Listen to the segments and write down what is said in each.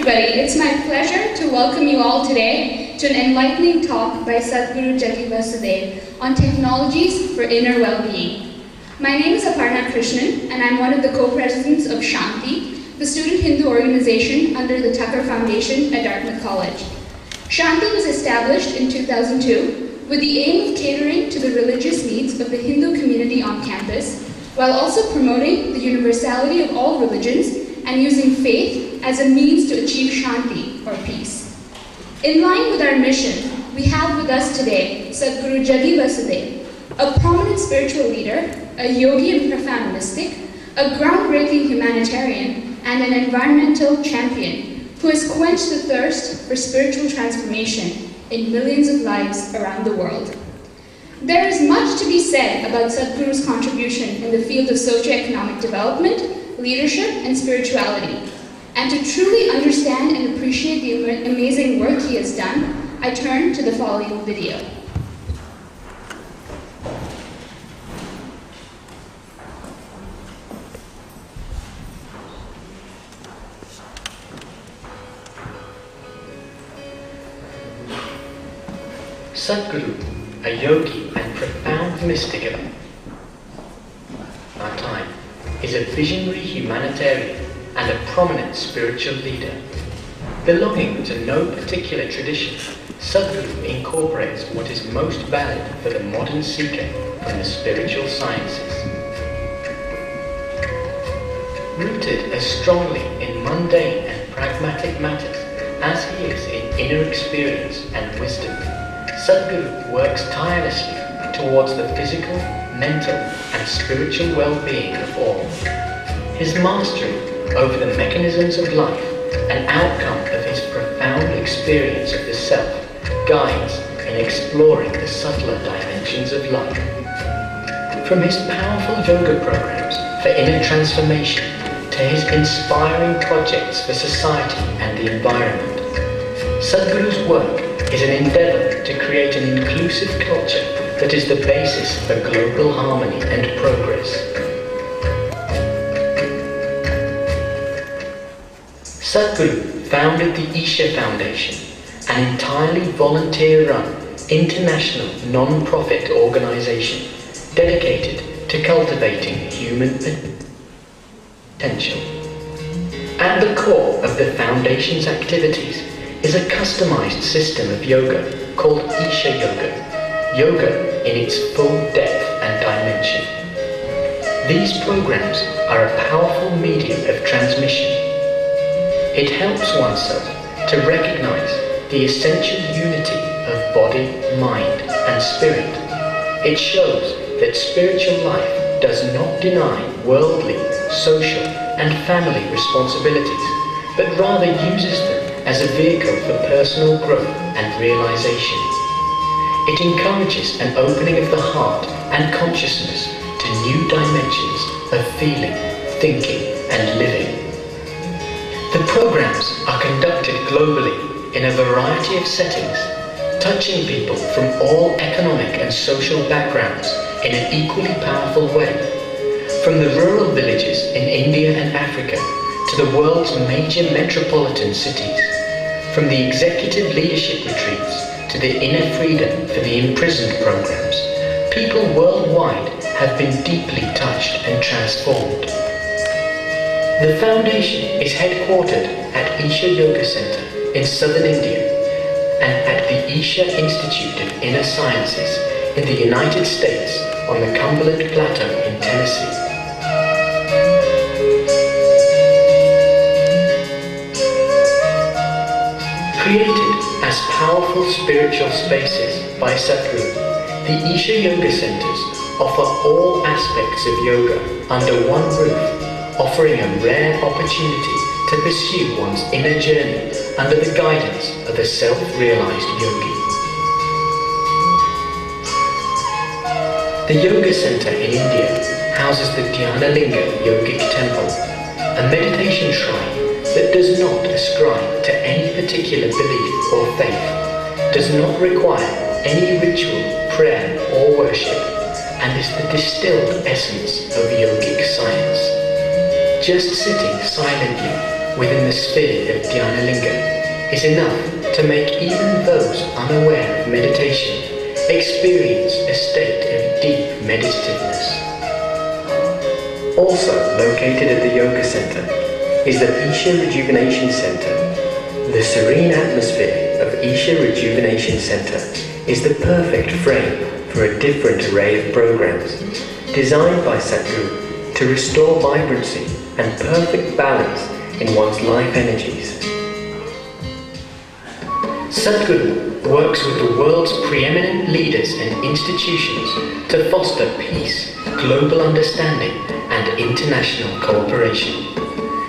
everybody. It's my pleasure to welcome you all today to an enlightening talk by Sadhguru Jaggi Vasudev on technologies for inner well-being. My name is Aparna Krishnan, and I'm one of the co-presidents of Shanti, the student Hindu organization under the Tucker Foundation at Dartmouth College. Shanti was established in 2002 with the aim of catering to the religious needs of the Hindu community on campus, while also promoting the universality of all religions and using faith as a means to achieve Shanti, or peace. In line with our mission, we have with us today Sadhguru Jaggi Vasudev, a prominent spiritual leader, a yogi and profound mystic, a groundbreaking humanitarian, and an environmental champion who has quenched the thirst for spiritual transformation in millions of lives around the world. There is much to be said about Sadhguru's contribution in the field of socioeconomic development, leadership, and spirituality. And to truly understand and appreciate the amazing work he has done, I turn to the following video. Sadhguru, a yogi and profound mystic of our time, is a visionary humanitarian and a prominent spiritual leader. Belonging to no particular tradition, Sadhguru incorporates what is most valid for the modern seeker in the spiritual sciences. Rooted as strongly in mundane and pragmatic matters as he is in inner experience and wisdom, Sadhguru works tirelessly towards the physical, mental, and spiritual well-being of all. His mastery over the mechanisms of life, an outcome of his profound experience of the self, guides in exploring the subtler dimensions of life. From his powerful yoga programs for inner transformation to his inspiring projects for society and the environment, Sadhguru's work is an endeavor to create an inclusive culture that is the basis for global harmony and progress. Sadhguru founded the Isha Foundation, an entirely volunteer-run, international non-profit organization dedicated to cultivating human potential. At the core of the foundation's activities is a customized system of yoga called Isha Yoga, yoga in its full depth and dimension. These programs are a powerful medium of transmission. It helps oneself to recognize the essential unity of body, mind, and spirit. It shows that spiritual life does not deny worldly, social, and family responsibilities, but rather uses them as a vehicle for personal growth and realization. It encourages an opening of the heart and consciousness to new dimensions of feeling, thinking, and living. The programs are conducted globally in a variety of settings, touching people from all economic and social backgrounds in an equally powerful way. From the rural villages in India and Africa to the world's major metropolitan cities, from the executive leadership retreats to the inner freedom for the imprisoned programs, people worldwide have been deeply touched and transformed. The foundation is headquartered at Isha Yoga Center in southern India and at the Isha Institute of Inner Sciences in the United States on the Cumberland Plateau in Tennessee. Created as powerful spiritual spaces by Sadhguru, the Isha Yoga Centers offer all aspects of yoga under one roof, offering a rare opportunity to pursue one's inner journey under the guidance of a self-realized yogi. The Yoga Center in India houses the Dhyanalinga Yogic Temple, a meditation shrine that does not ascribe to any particular belief or faith, does not require any ritual, prayer or worship, and is the distilled essence of yogic science. Just sitting silently within the sphere of Dhyana Linga is enough to make even those unaware of meditation experience a state of deep meditativeness. Also located at the Yoga Center is the Isha Rejuvenation Center. The serene atmosphere of Isha Rejuvenation Center is the perfect frame for a different array of programs designed by Sadhguru to restore vibrancy and perfect balance in one's life energies. Sadhguru works with the world's preeminent leaders and institutions to foster peace, global understanding and international cooperation.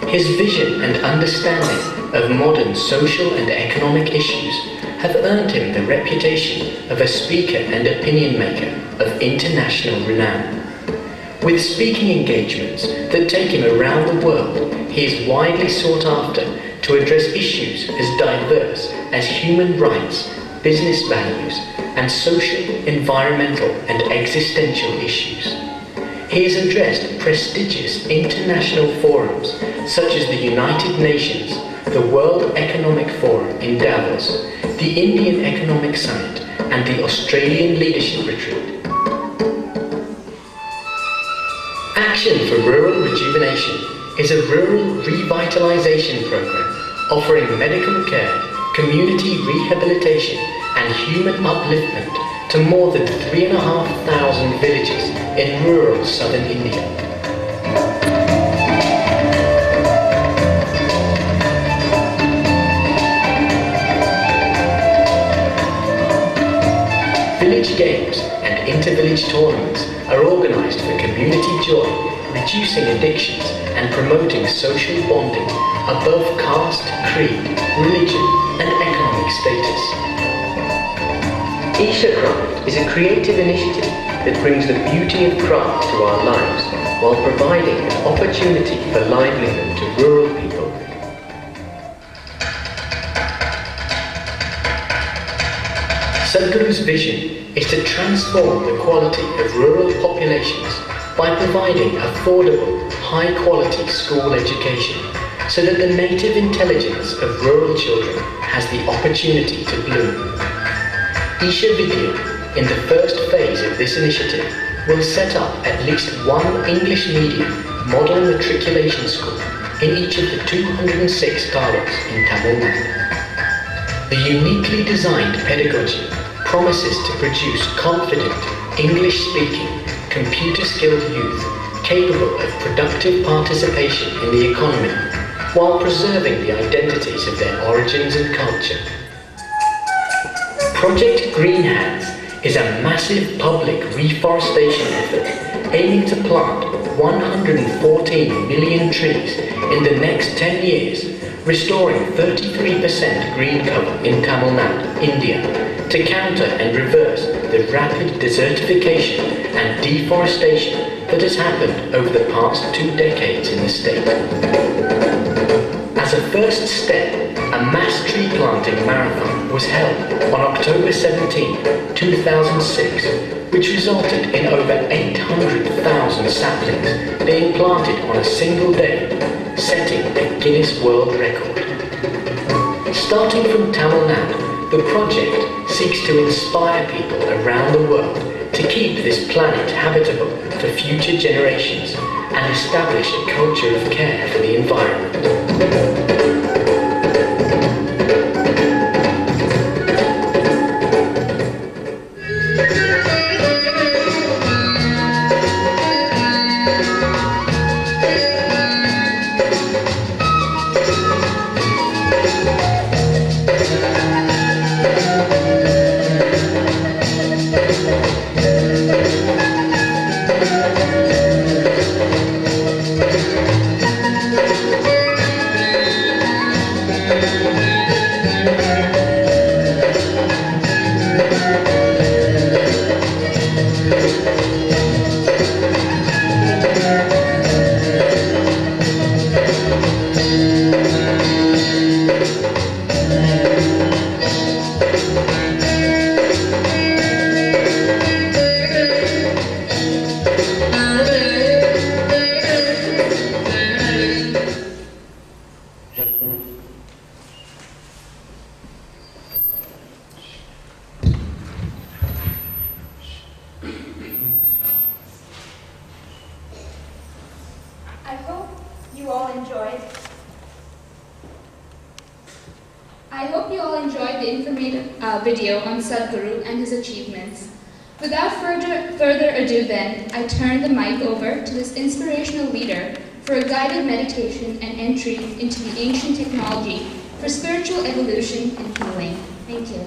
His vision and understanding of modern social and economic issues have earned him the reputation of a speaker and opinion maker of international renown. With speaking engagements that take him around the world, he is widely sought after to address issues as diverse as human rights, business values, and social, environmental, and existential issues. He has addressed prestigious international forums such as the United Nations, the World Economic Forum in Davos, the Indian Economic Summit, and the Australian Leadership Retreat. Action for Rural Rejuvenation is a rural revitalization program offering medical care, community rehabilitation, and human upliftment to more than 3,500 villages in rural southern India. Village games and inter-village tournaments are organised for community joy, reducing addictions and promoting social bonding above caste, creed, religion and economic status. Isha Craft is a creative initiative that brings the beauty of craft to our lives while providing an opportunity for livelihood to rural people. Sadhguru's vision is to transform the quality of rural populations by providing affordable, high-quality school education so that the native intelligence of rural children has the opportunity to bloom. Isha Vidya, in the first phase of this initiative, will set up at least one English medium model matriculation school in each of the 206 taluks in Tamil Nadu. The uniquely designed pedagogy promises to produce confident, English-speaking, computer-skilled youth capable of productive participation in the economy while preserving the identities of their origins and culture. Project Green Hands is a massive public reforestation effort aiming to plant 114 million trees in the next 10 years, restoring 33% green cover in Tamil Nadu, India, to counter and reverse the rapid desertification and deforestation that has happened over the past 2 decades in the state. As a first step, a mass tree planting marathon was held on October 17, 2006, which resulted in over 800,000 saplings being planted on a single day, setting a Guinness World Record. Starting from Tamil Nadu, the project seeks to inspire people around the world to keep this planet habitable for future generations and establish a culture of care for the environment. you all enjoyed. I hope you all enjoyed the informative video on Sadhguru and his achievements. Without further ado then, I turn the mic over to this inspirational leader for a guided meditation and entry into the ancient technology for spiritual evolution and healing. Thank you.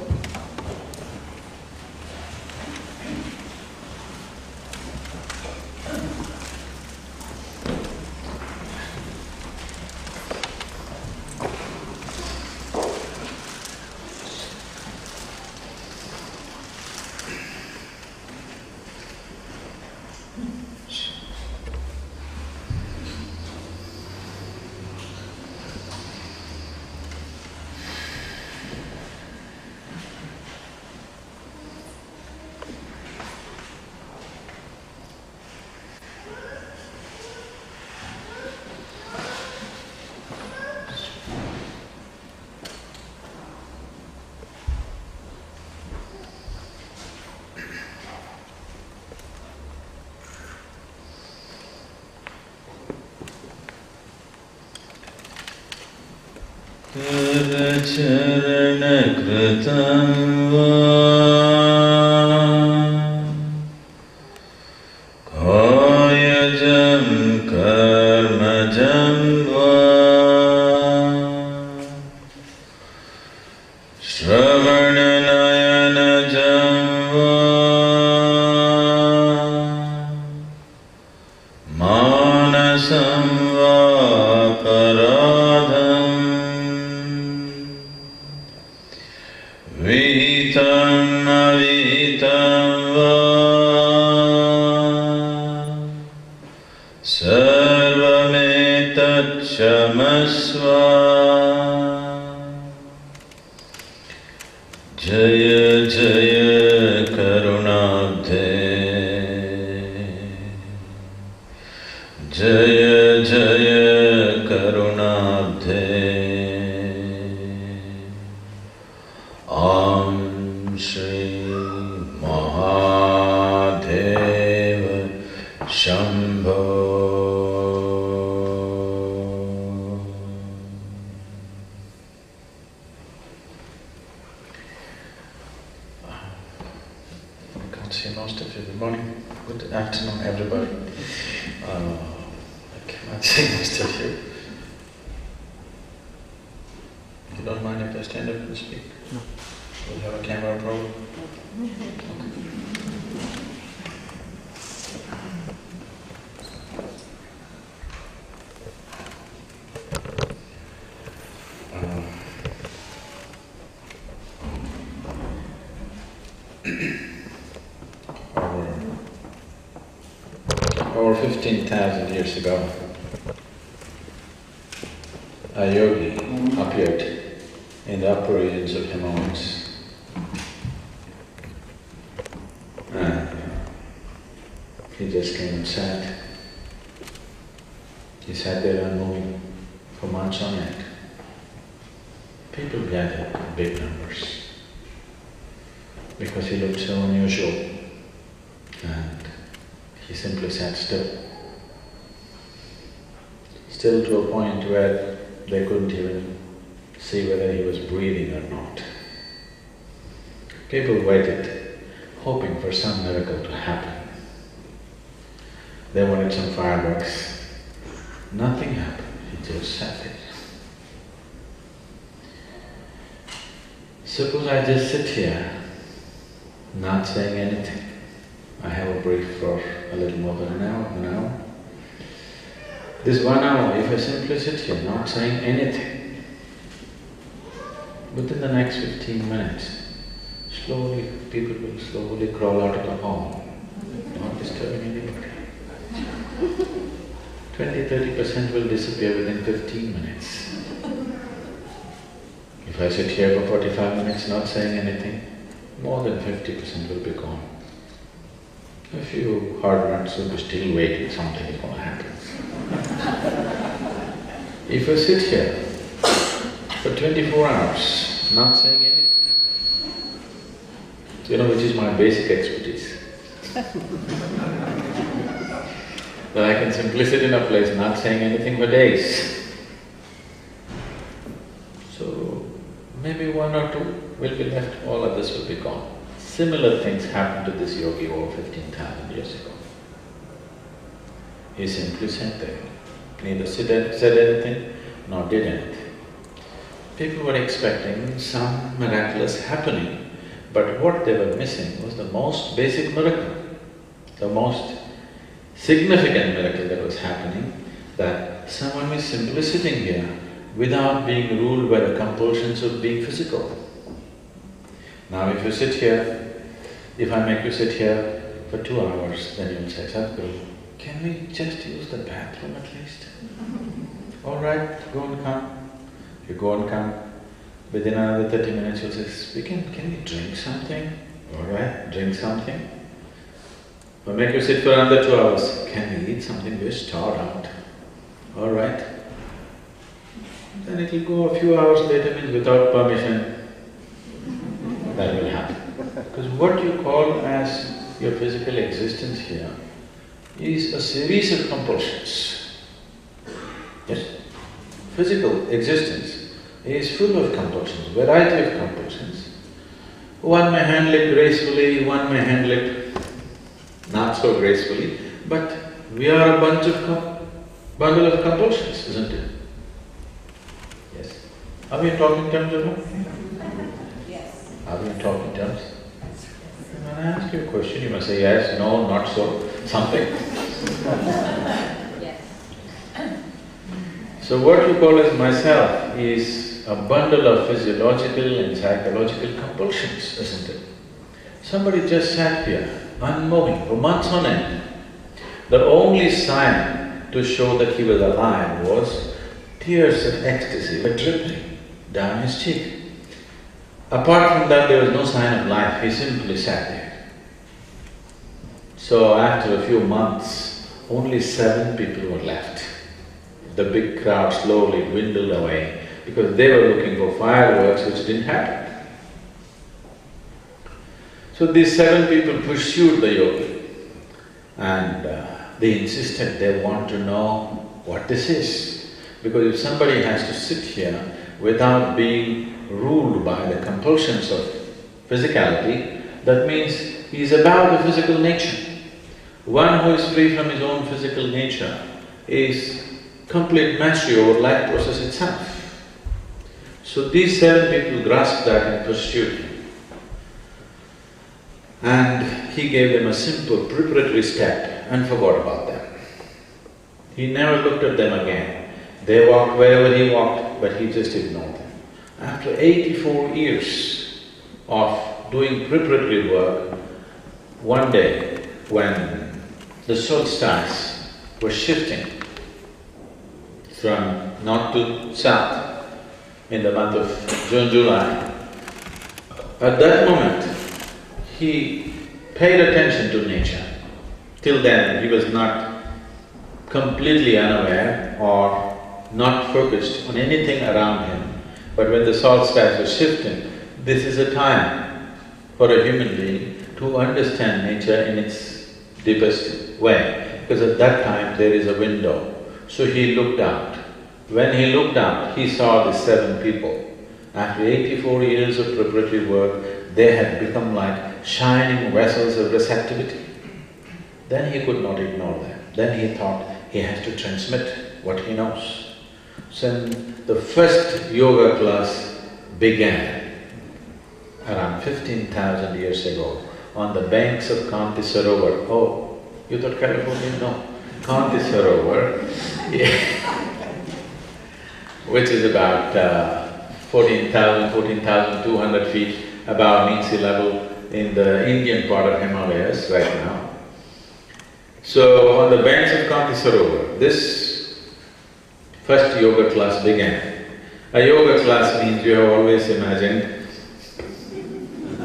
चरण कृतं वा कायजं कर्मजं वा श्रवणनयनजं वा मानसं वा पराधम् विहितम् अविहितं वा सर्वमेतच्छमस्व। जय जय करुणाब्धे, जय जय करुणाब्धे। ॐ Shri Mahadev Shambho. I can't see most of you. Good morning, good afternoon, everybody. I cannot see most of you. You don't mind if I stand up and speak? No. We'll have a camera problem? Over 15,000 years ago, a yogi appeared in the upper regions of Himalayas. And he just came and sat. He sat there unmoving for months on end. People gathered in big numbers because he looked so unusual, and he simply sat still. Still to a point where they couldn't even see whether he was breathing or not. People waited, hoping for some miracle to happen. They wanted some fireworks. Nothing happened, he just sat there. Suppose I just sit here, not saying anything. I have a brief for a little more than an hour. This 1 hour, if I simply sit here not saying anything, within the next 15 minutes, slowly, people will slowly crawl out of the hall, not disturbing anybody. 20–30% will disappear within 15 minutes. If I sit here for 45 minutes not saying anything, more than 50% will be gone. A few hard nuts will be still waiting, something is going to happen. If I sit here for 24 hours not saying anything, which is my basic expertise. that I can simply sit in a place not saying anything for days. So, maybe one or two will be left, all others will be gone. Similar things happened to this yogi over 15,000 years ago. He simply sat there, neither said anything nor did anything. People were expecting some miraculous happening, but what they were missing was the most basic miracle, the most significant miracle that was happening, that someone was simply sitting here without being ruled by the compulsions of being physical. Now if you sit here, if I make you sit here for 2 hours, then you'll say, Sadhguru, can we just use the bathroom at least? All right, go and come. You go and come. Within another 30 minutes you'll say, can we drink something? All right, drink something. I'll make you sit for another 2 hours. Can we eat something? We're starved out. All right. Then it'll go a few hours later, means without permission, that will happen. Because what you call as your physical existence here is a series of compulsions. Yes? Physical existence is full of compulsions, variety of compulsions. One may handle it gracefully, one may handle it not so gracefully, but we are a bundle of compulsions, isn't it? Yes. Are we in talking terms or not? Yes. Are we in talking terms? When I ask you a question, you must say yes, no, not so, something. Yes. So what you call as myself is a bundle of physiological and psychological compulsions, isn't it? Somebody just sat here, unmoving, for months on end. The only sign to show that he was alive was tears of ecstasy were dripping down his cheek. Apart from that, there was no sign of life, he simply sat there. So after a few months, only 7 people were left. The big crowd slowly dwindled away because they were looking for fireworks which didn't happen. So these 7 people pursued the yogi and they insisted they want to know what this is. Because if somebody has to sit here without being ruled by the compulsions of physicality, that means he is above the physical nature. One who is free from his own physical nature is complete mastery over life process itself. So these 7 people grasped that and pursued him. And he gave them a simple preparatory step and forgot about them. He never looked at them again. They walked wherever he walked, but he just ignored them. After 84 years of doing preparatory work, one day when the solstice was shifting from north to south in the month of June, July, at that moment he paid attention to nature. Till then he was not completely unaware or not focused on anything around him. But when the solstice was shifting, this is a time for a human being to understand nature in its deepest way, because at that time there is a window. So he looked out. When he looked out, he saw the 7 people. After 84 years of preparatory work, they had become like shining vessels of receptivity. Then he could not ignore them. Then he thought he has to transmit what he knows. So the first yoga class began around 15,000 years ago on the banks of Kanti Sarovar. Oh, you thought California? No. Kanti Sarovar, which is about 14,200 feet above mean sea level in the Indian part of Himalayas right now. So on the banks of Kanti Sarovar, this first yoga class began. A yoga class means you have always imagined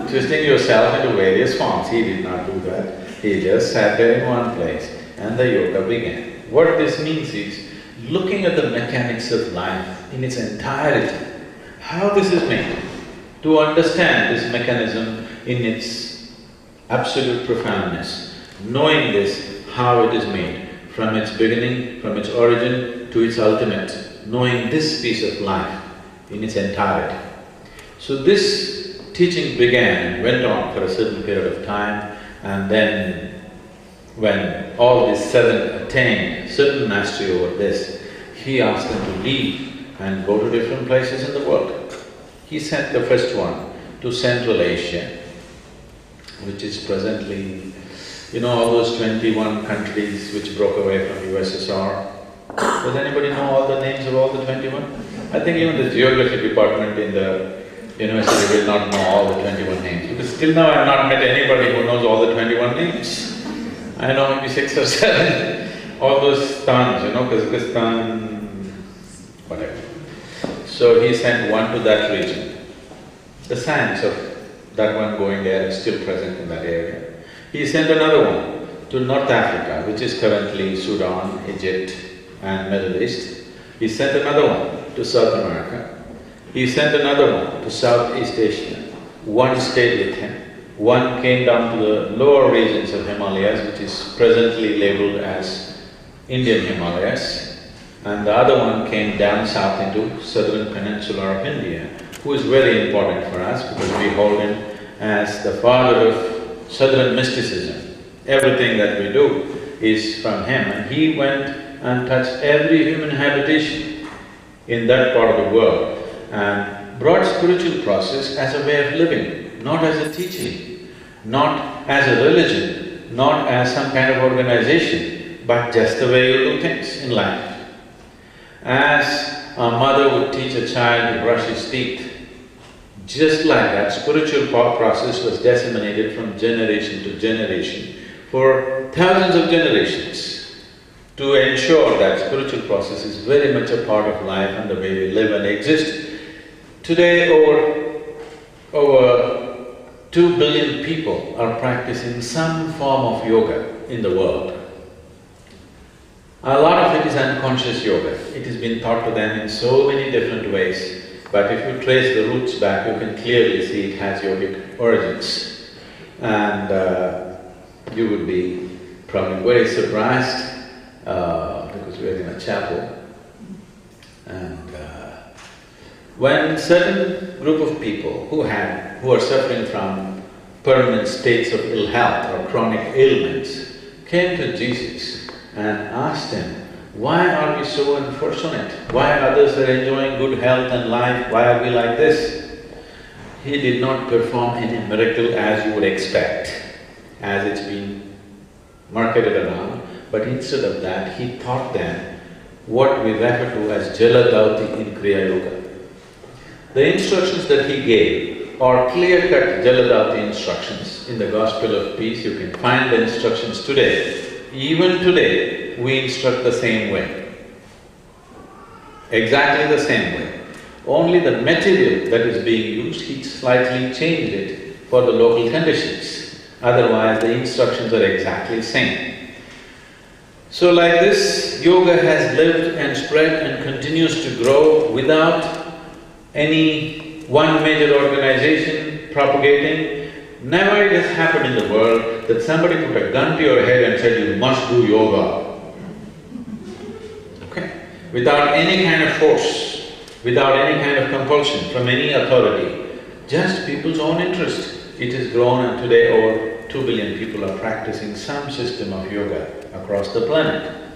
twisting yourself into various forms. He did not do that. He just sat there in one place and the yoga began. What this means is looking at the mechanics of life in its entirety, how this is made, to understand this mechanism in its absolute profoundness, knowing this, how it is made. from its beginning, from its origin to its ultimate, knowing this piece of life in its entirety. So this teaching began, went on for a certain period of time, and then when all these seven attained certain mastery over this, he asked them to leave and go to different places in the world. He sent the first one to Central Asia, which is presently, all those 21 countries which broke away from USSR. Does anybody know all the names of all the 21? I think even the geography department in the university will not know all the 21 names, because till now I have not met anybody who knows all the 21 names. I know maybe 6 or 7, all those stans, Kazakhstan, whatever. So he sent one to that region. The science of that one going there is still present in that area. He sent another one to North Africa, which is currently Sudan, Egypt and Middle East. He sent another one to South America. He sent another one to Southeast Asia. One stayed with him. One came down to the lower regions of Himalayas, which is presently labeled as Indian Himalayas. And the other one came down south into southern peninsula of India, who is very important for us because we hold him as the father of southern mysticism. Everything that we do is from him, and he went and touched every human habitation in that part of the world and brought spiritual process as a way of living, not as a teaching, not as a religion, not as some kind of organization, but just the way you do things in life. As a mother would teach a child to brush his teeth, just like that, spiritual process was disseminated from generation to generation for thousands of generations to ensure that spiritual process is very much a part of life and the way we live and exist. Today, over 2 billion people are practicing some form of yoga in the world. A lot of it is unconscious yoga. It has been taught to them in so many different ways, but if you trace the roots back, you can clearly see it has yogic origins. And you would be probably very surprised because we are in a chapel. And when certain group of people who are suffering from permanent states of ill health or chronic ailments came to Jesus and asked him, why are we so unfortunate? Why others are enjoying good health and life, why are we like this? He did not perform any miracle as you would expect, as it's been marketed around, but instead of that, he taught them what we refer to as Jaladauti in Kriya Yoga. The instructions that he gave are clear-cut Jaladauti instructions in the Gospel of Peace. You can find the instructions today. Even today, we instruct the same way, exactly the same way. Only the material that is being used, he slightly changed it for the local conditions. Otherwise, the instructions are exactly the same. So like this, yoga has lived and spread and continues to grow without any one major organization propagating. Never it has happened in the world that somebody put a gun to your head and said, you must do yoga. Okay? Without any kind of force, without any kind of compulsion from any authority, just people's own interest. It has grown, and today over 2 billion people are practicing some system of yoga across the planet.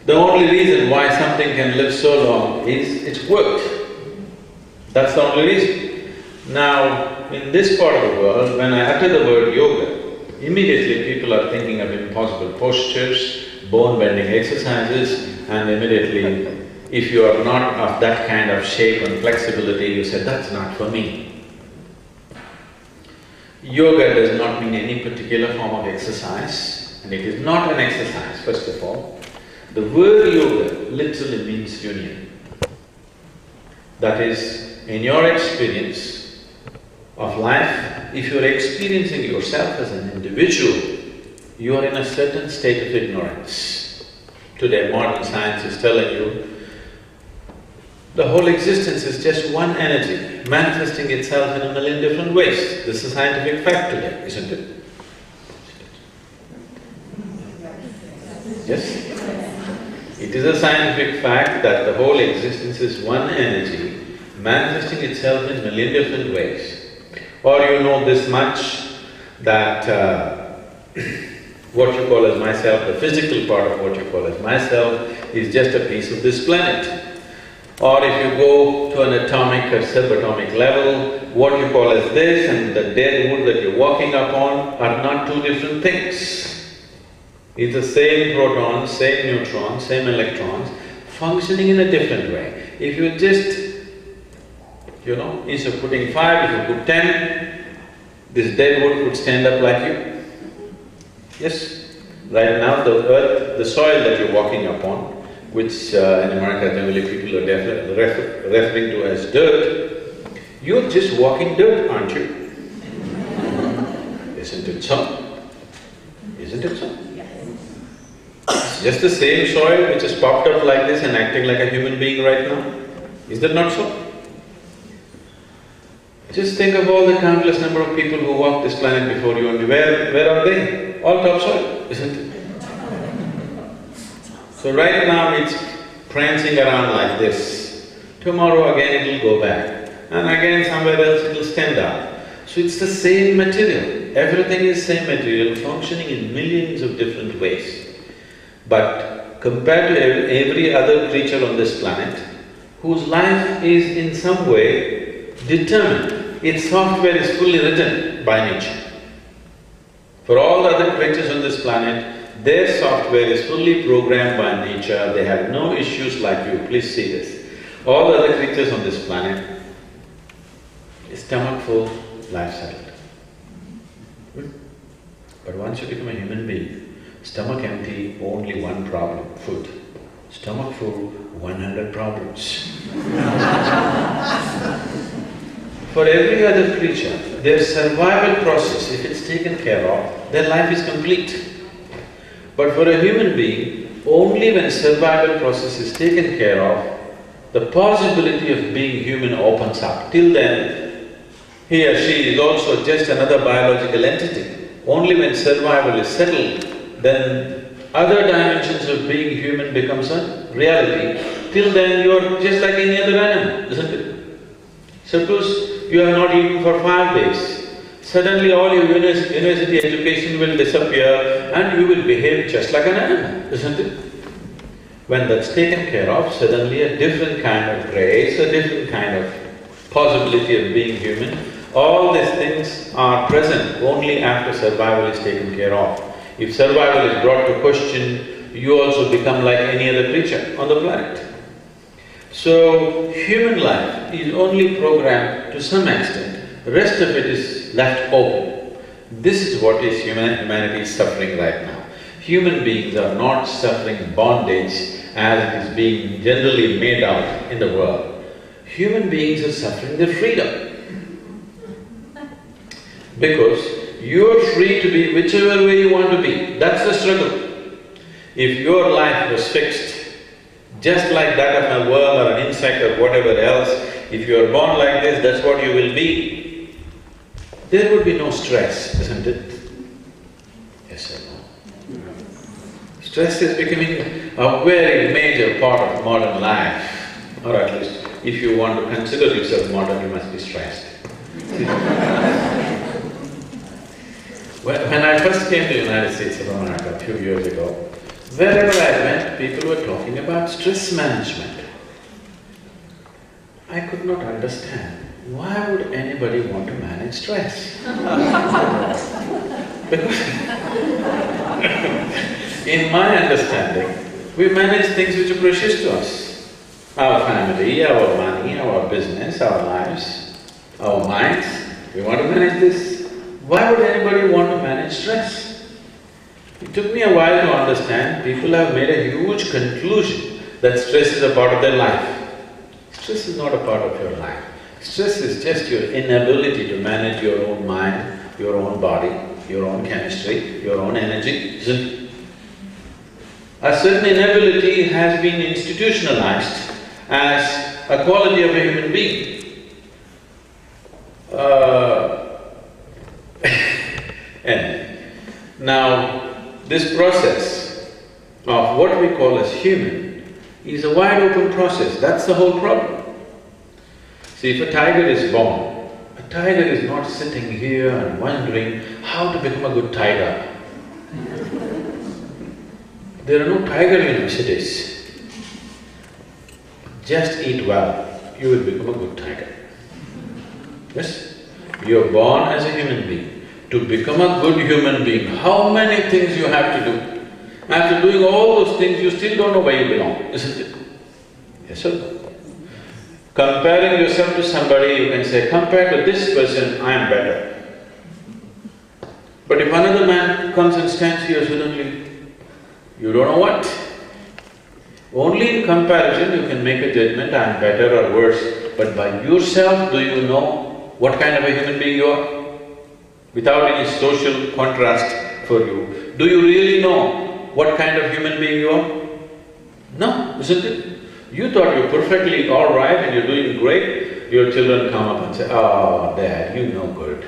The only reason why something can live so long is it's worked. That's the only reason. Now, in this part of the world, when I utter the word yoga, immediately people are thinking of impossible postures, bone-bending exercises, and immediately, if you are not of that kind of shape and flexibility, you say, that's not for me. Yoga does not mean any particular form of exercise, and it is not an exercise, first of all. The word yoga literally means union. That is, in your experience of life, if you are experiencing yourself as an individual, you are in a certain state of ignorance. Today, modern science is telling you the whole existence is just one energy, manifesting itself in a million different ways. This is a scientific fact today, isn't it? Yes? It is a scientific fact that the whole existence is one energy manifesting itself in million different ways. Or you know this much that what you call as myself, the physical part of what you call as myself is just a piece of this planet. Or if you go to an atomic or subatomic level, what you call as this and the dead wood that you're walking upon are not two different things. It's the same protons, same neutrons, same electrons, functioning in a different way. If you just, instead of putting 5, if you put 10, this dead wood would stand up like you. Yes? Right now the earth, the soil that you're walking upon, which in America generally people are referring to as dirt, you're just walking dirt, aren't you? Isn't it so? Isn't it so? It's just the same soil which has popped up like this and acting like a human being right now. Is that not so? Just think of all the countless number of people who walked this planet before you and where are they? All topsoil, isn't it? So right now it's prancing around like this. Tomorrow again it'll go back, and again somewhere else it'll stand up. So it's the same material. Everything is same material functioning in millions of different ways. But compared to every other creature on this planet, whose life is in some way determined, its software is fully written by nature. For all the other creatures on this planet, their software is fully programmed by nature, they have no issues like you, please see this. All the other creatures on this planet, stomach full, life settled. But once you become a human being, stomach empty, only one problem, food. Stomach full, 100 problems. For every other creature, their survival process, if it's taken care of, their life is complete. But for a human being, only when survival process is taken care of, the possibility of being human opens up. Till then, he or she is also just another biological entity. Only when survival is settled, then other dimensions of being human becomes a reality. Till then, you are just like any other animal, isn't it? Suppose you have not eaten for 5 days, suddenly all your university education will disappear and you will behave just like an animal, isn't it? When that's taken care of, suddenly a different kind of grace, a different kind of possibility of being human, all these things are present only after survival is taken care of. If survival is brought to question, you also become like any other creature on the planet. So, human life is only programmed to some extent, the rest of it is left open. This is what is humanity is suffering right now. Human beings are not suffering bondage as it is being generally made out in the world. Human beings are suffering their freedom. Because you are free to be whichever way you want to be, that's the struggle. If your life was fixed, just like that of a worm or an insect or whatever else, if you are born like this, that's what you will be, there would be no stress, isn't it? Yes or no? Stress is becoming a very major part of modern life, or at least if you want to consider yourself modern, you must be stressed. When I first came to the United States of America a few years ago, wherever I went, people were talking about stress management. I could not understand, why would anybody want to manage stress? Because in my understanding, we manage things which are precious to us. Our family, our money, our business, our lives, our minds, we want to manage this. Why would anybody want to manage stress? It took me a while to understand, people have made a huge conclusion that stress is a part of their life. Stress is not a part of your life. Stress is just your inability to manage your own mind, your own body, your own chemistry, your own energy, isn't it? A certain inability has been institutionalized as a quality of a human being. And now, this process of what we call as human is a wide open process. That's the whole problem. See, if a tiger is born, a tiger is not sitting here and wondering how to become a good tiger. There are no tiger universities. Just eat well, you will become a good tiger. Yes? You're born as a human being. To become a good human being, how many things you have to do? After doing all those things, you still don't know where you belong, isn't it? Yes or no? Comparing yourself to somebody, you can say, compared to this person, I am better. But if another man comes and stands here suddenly, you don't know what. Only in comparison you can make a judgment, I am better or worse. But by yourself, do you know what kind of a human being you are? Without any social contrast for you. Do you really know what kind of human being you are? No, isn't it? You thought you're perfectly all right and you're doing great, your children come up and say, "Oh, Dad, you know good."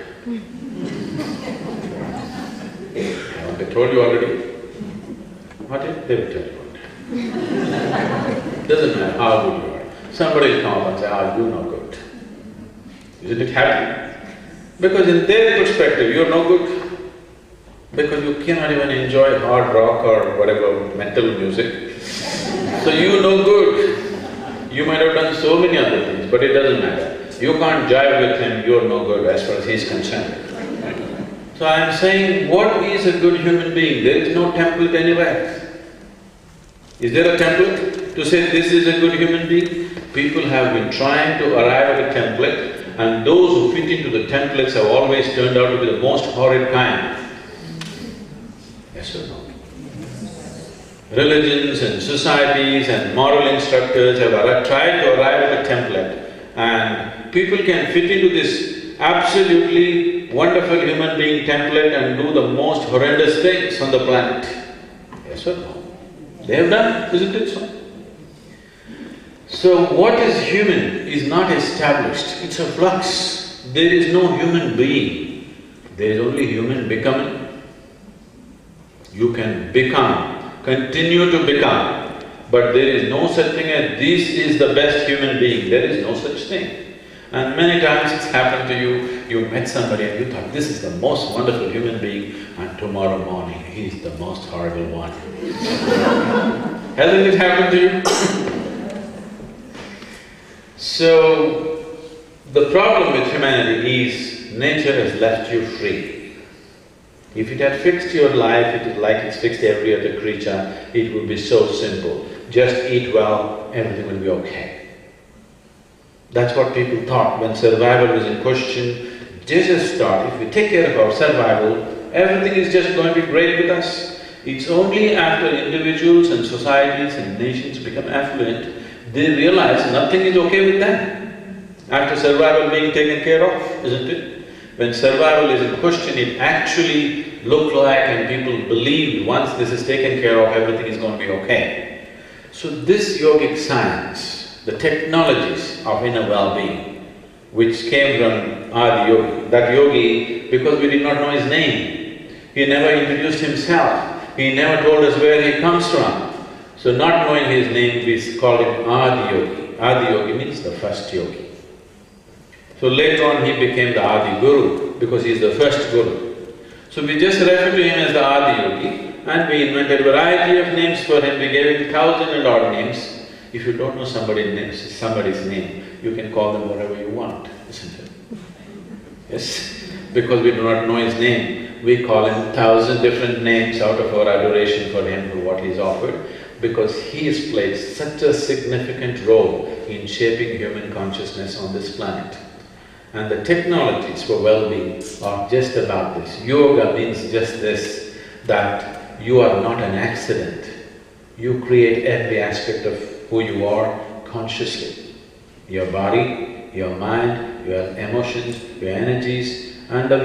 Haven't they told you already? What if they will tell you one day? Doesn't matter how good you are. Somebody will come up and say, "Ah, you know good." Isn't it happy? Because in their perspective, you're no good. Because you cannot even enjoy hard rock or whatever metal music. So you know good. You might have done so many other things, but it doesn't matter. You can't jive with him, you're no good as far as he's concerned. So I'm saying, what is a good human being? There is no template anywhere. Is there a template to say this is a good human being? People have been trying to arrive at a template, and those who fit into the templates have always turned out to be the most horrid kind. Yes or no? Religions and societies and moral instructors have tried to arrive at a template, and people can fit into this absolutely wonderful human being template and do the most horrendous things on the planet. Yes or no? They have done, isn't it so? So what is human is not established, it's a flux. There is no human being, there is only human becoming. You can become, continue to become, but there is no such thing as this is the best human being, there is no such thing. And many times it's happened to you, you met somebody and you thought, this is the most wonderful human being, and tomorrow morning, he's the most horrible one. Hasn't it happened to you? So, the problem with humanity is nature has left you free. If it had fixed your life, like it's fixed every other creature, it would be so simple. Just eat well, everything will be okay. That's what people thought when survival was in question. Jesus thought, if we take care of our survival, everything is just going to be great with us. It's only after individuals and societies and nations become affluent, they realize nothing is okay with them. After survival being taken care of, isn't it? When survival is in question, it actually looked like and people believed once this is taken care of, everything is going to be okay. So this yogic science, the technologies of inner well-being, which came from Adi Yogi, that yogi, because we did not know his name, he never introduced himself, he never told us where he comes from. So not knowing his name, we call him Adi Yogi. Adi Yogi means the first yogi. So later on he became the Adi Guru because he is the first Guru. So we just refer to him as the Adi Yogi and we invented a variety of names for him, we gave him 1,000 and odd names. If you don't know somebody's name, you can call them whatever you want, isn't it? Yes? Because we do not know his name, we call him 1,000 different names out of our adoration for him, for what he's offered, because he has played such a significant role in shaping human consciousness on this planet. And the technologies for well-being are just about this. Yoga means just this, that you are not an accident. You create every aspect of who you are consciously. Your body, your mind, your emotions, your energies, and the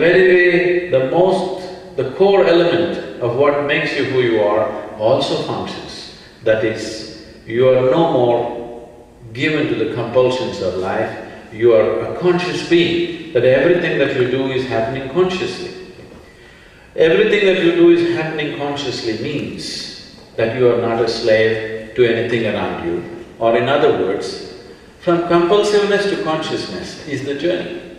core element of what makes you who you are also functions. That is, you are no more given to the compulsions of life, you are a conscious being, that everything that you do is happening consciously. Everything that you do is happening consciously means that you are not a slave to anything around you. Or in other words, from compulsiveness to consciousness is the journey.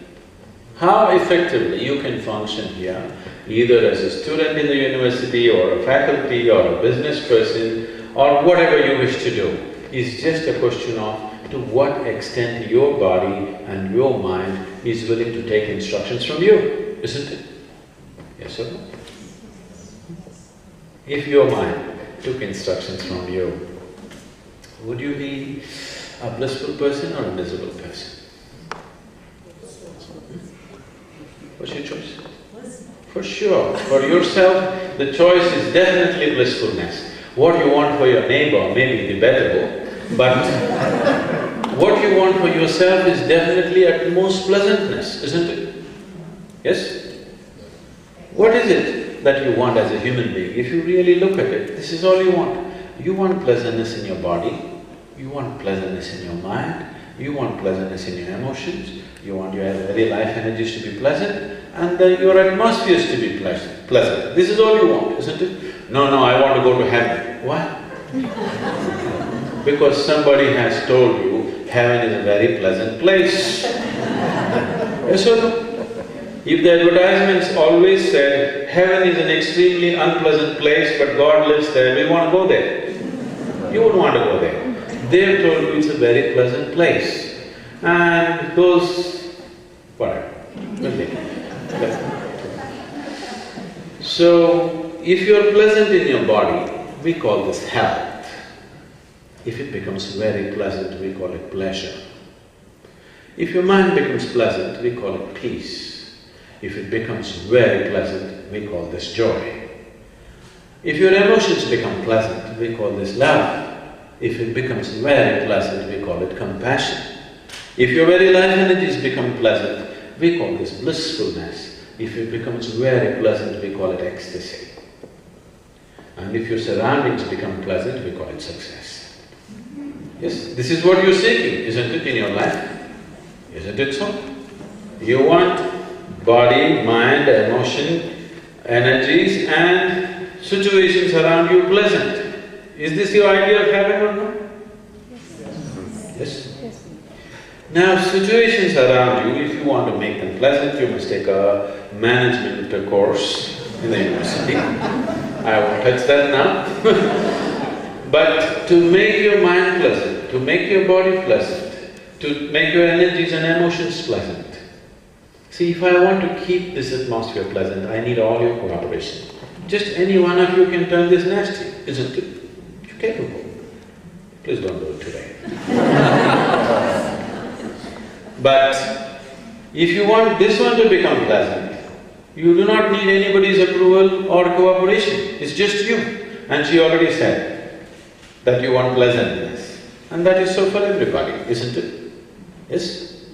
How effectively you can function here, either as a student in the university or a faculty or a business person or whatever you wish to do, is just a question of to what extent your body and your mind is willing to take instructions from you, isn't it? Yes or no? If your mind took instructions from you, would you be a blissful person or a miserable person? What's your choice? For sure, for yourself, the choice is definitely blissfulness. What you want for your neighbor may be debatable, but what you want for yourself is definitely at most pleasantness, isn't it? Yes? What is it that you want as a human being? If you really look at it, this is all you want. You want pleasantness in your body, you want pleasantness in your mind, you want pleasantness in your emotions, you want your very life energies to be pleasant, and your atmospheres to be pleasant. This is all you want, isn't it? No, I want to go to heaven. Why? Because somebody has told you heaven is a very pleasant place. Yes or no? If the advertisements always said, heaven is an extremely unpleasant place but God lives there, we want to go there. You wouldn't want to go there. They have told you it's a very pleasant place. And those… whatever, So, if you're pleasant in your body, we call this health. If it becomes very pleasant, we call it pleasure. If your mind becomes pleasant, we call it peace. If it becomes very pleasant, we call this joy. If your emotions become pleasant, we call this love. If it becomes very pleasant, we call it compassion. If your very life energies become pleasant, we call this blissfulness. If it becomes very pleasant, we call it ecstasy. And if your surroundings become pleasant, we call it success. Yes, this is what you're seeking, isn't it, in your life? Isn't it so? You want body, mind, emotion, energies and situations around you pleasant. Is this your idea of heaven or not? Yes? Now, situations around you, if you want to make them pleasant, you must take a management course in the university. I won't touch that now. But to make your mind pleasant, to make your body pleasant, to make your energies and emotions pleasant. See, if I want to keep this atmosphere pleasant, I need all your cooperation. Just any one of you can turn this nasty, isn't it? You're capable. Please don't do it today. But if you want this one to become pleasant, you do not need anybody's approval or cooperation, it's just you. And she already said that you want pleasantness. And that is so for everybody, isn't it? Yes?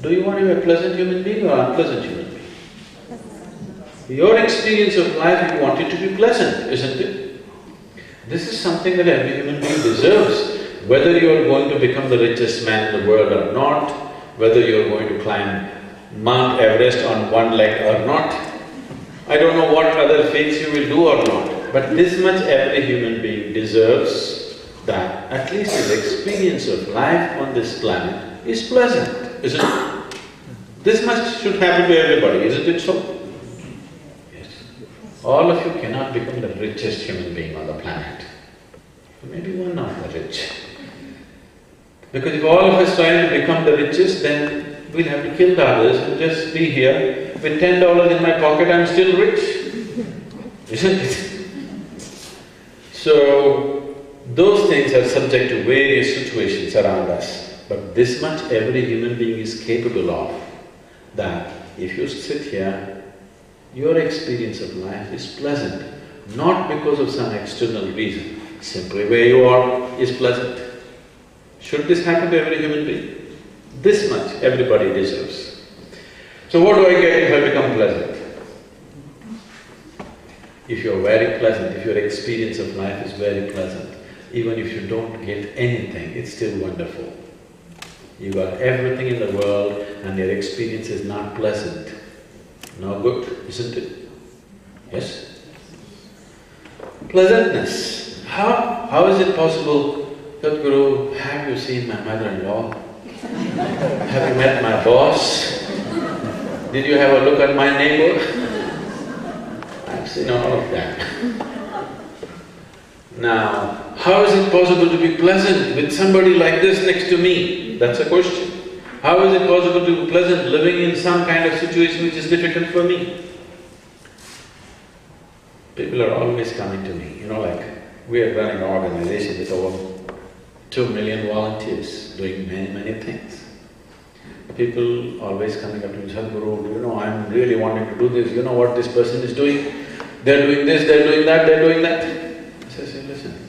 Do you want to be a pleasant human being or unpleasant human being? Your experience of life, you want it to be pleasant, isn't it? This is something that every human being deserves. Whether you're going to become the richest man in the world or not, whether you're going to climb Mount Everest on one leg or not, I don't know what other feats you will do or not, but this much every human being deserves, that at least his experience of life on this planet is pleasant, isn't it? This much should happen to everybody, isn't it so? Yes. All of you cannot become the richest human being on the planet. Maybe one of the rich. Because if all of us try to become the richest, then we'll have to kill the others and just be here. With $10 in my pocket, I'm still rich, isn't it? So, those things are subject to various situations around us. But this much every human being is capable of, that if you sit here, your experience of life is pleasant, not because of some external reason. Simply where you are is pleasant. Should this happen to every human being? This much everybody deserves. So what do I get if I become pleasant? If you're very pleasant, if your experience of life is very pleasant, even if you don't get anything, it's still wonderful. You got everything in the world and your experience is not pleasant. No good, isn't it? Yes? Pleasantness. How is it possible? Sadhguru, have you seen my mother-in-law? Have you met my boss? Did you have a look at my neighbor? I've seen all of that. Now, how is it possible to be pleasant with somebody like this next to me? That's a question. How is it possible to be pleasant living in some kind of situation which is difficult for me? People are always coming to me, like we are running an organization with over 2 million volunteers doing many things. People always coming up to me, Sadhguru, I'm really wanting to do this, you know what this person is doing? They're doing this, they're doing that, they're doing that. I say, listen,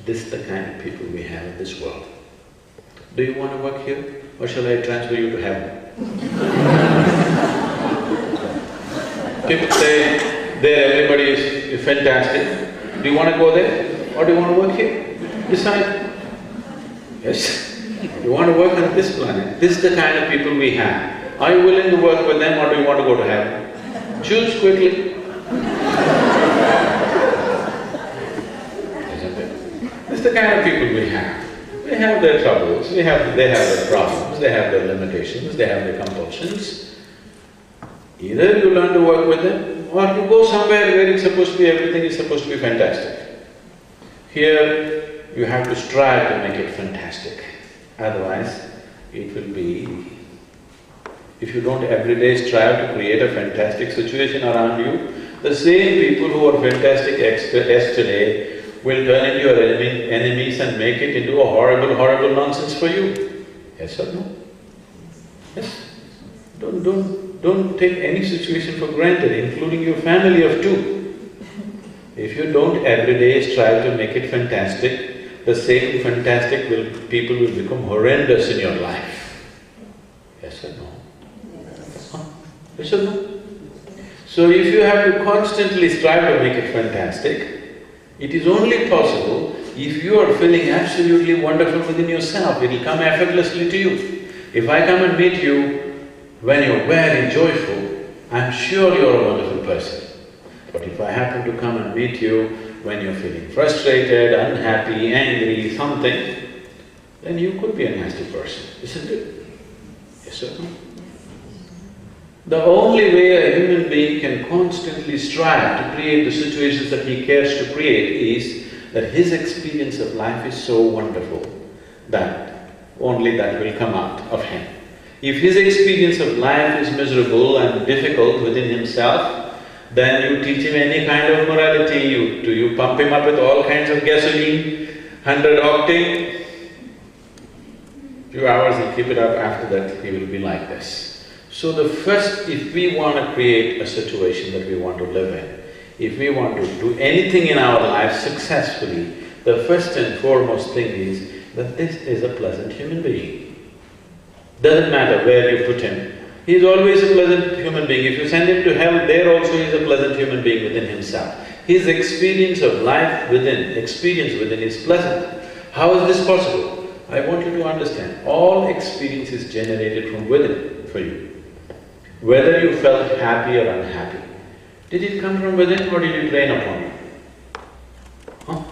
this is the kind of people we have in this world. Do you want to work here or shall I transfer you to heaven? People say, there everybody is fantastic. Do you want to go there or do you want to work here? Decide. Yes. You want to work on this planet, this is the kind of people we have. Are you willing to work with them or do you want to go to heaven? Choose quickly. Isn't it? This is the kind of people we have. They have their troubles, they have their problems, they have their limitations, they have their compulsions. Either you learn to work with them or you go somewhere where it's supposed to be, everything is supposed to be fantastic. Here, you have to strive to make it fantastic. Otherwise, it will be… If you don't every day strive to create a fantastic situation around you, the same people who are fantastic yesterday will turn into your enemies and make it into a horrible nonsense for you. Yes or no? Yes? Don't take any situation for granted, including your family of two. If you don't every day strive to make it fantastic, the same fantastic people will become horrendous in your life. Yes or no? Huh? Yes or no? So if you have to constantly strive to make it fantastic, it is only possible if you are feeling absolutely wonderful within yourself, it will come effortlessly to you. If I come and meet you when you're very joyful, I'm sure you're a wonderful person. But if I happen to come and meet you when you're feeling frustrated, unhappy, angry, something, then you could be a nasty person, isn't it? Yes or no? The only way a human being can constantly strive to create the situations that he cares to create is that his experience of life is so wonderful that only that will come out of him. If his experience of life is miserable and difficult within himself, then you teach him any kind of morality, you pump him up with all kinds of gasoline, 100 octane, few hours he'll keep it up, after that he will be like this. So the first, if we want to create a situation that we want to live in, if we want to do anything in our life successfully, the first and foremost thing is that this is a pleasant human being. Doesn't matter where you put him, he is always a pleasant human being. If you send him to hell, there also he is a pleasant human being within himself. His experience of life within is pleasant. How is this possible? I want you to understand, all experience is generated from within for you. Whether you felt happy or unhappy, did it come from within or did it rain upon you? Huh?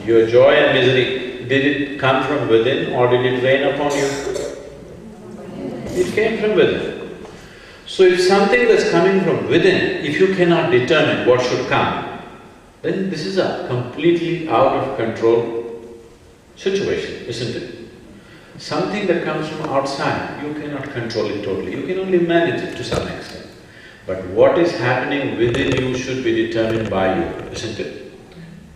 Your joy and misery, did it come from within or did it rain upon you? It came from within. So if something that's coming from within, if you cannot determine what should come, then this is a completely out of control situation, isn't it? Something that comes from outside, you cannot control it totally, you can only manage it to some extent. But what is happening within you should be determined by you, isn't it?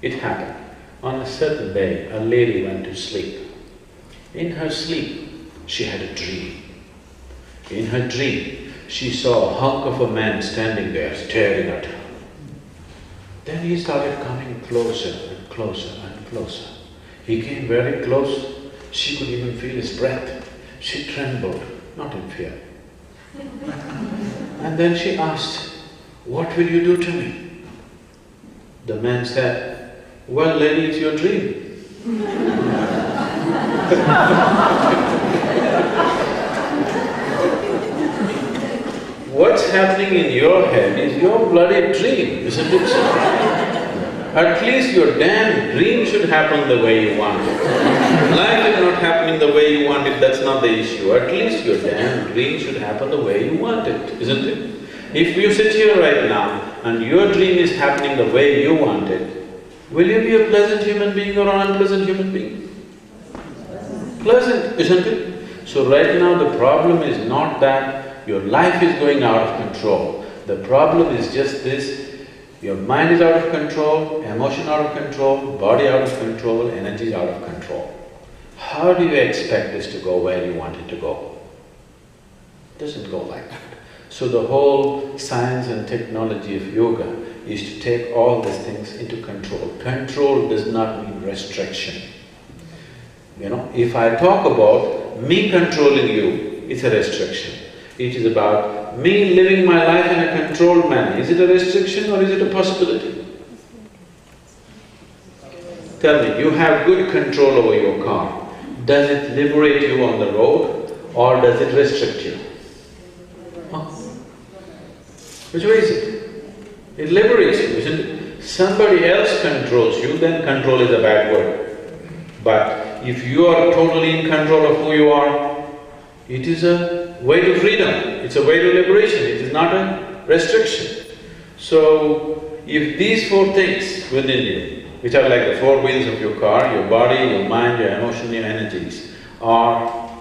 It happened. On a certain day, a lady went to sleep. In her sleep, she had a dream. In her dream, she saw a hunk of a man standing there, staring at her. Then he started coming closer and closer and closer. He came very close, she could even feel his breath. She trembled, not in fear. And then she asked, "What will you do to me?" The man said, "Well, lady, it's your dream." What's happening in your head is your bloody dream, isn't it so? At least your damn dream should happen the way you want it. Life is not happening the way you want it, that's not the issue. At least your damn dream should happen the way you want it, isn't it? If you sit here right now and your dream is happening the way you want it, will you be a pleasant human being or an unpleasant human being? Pleasant, isn't it? So right now the problem is not that your life is going out of control. The problem is just this, your mind is out of control, emotion out of control, body out of control, energy is out of control. How do you expect this to go where you want it to go? It doesn't go like that. So the whole science and technology of yoga is to take all these things into control. Control does not mean restriction. You know, if I talk about me controlling you, it's a restriction. It is about me living my life in a controlled manner. Is it a restriction or is it a possibility? Tell me, you have good control over your car. Does it liberate you on the road or does it restrict you? Huh? Which way is it? It liberates you, isn't it? Somebody else controls you, then control is a bad word. But if you are totally in control of who you are, it is a way to freedom, it's a way to liberation, it is not a restriction. So, if these four things within you, which are like the four wheels of your car, your body, your mind, your emotion, your energies, are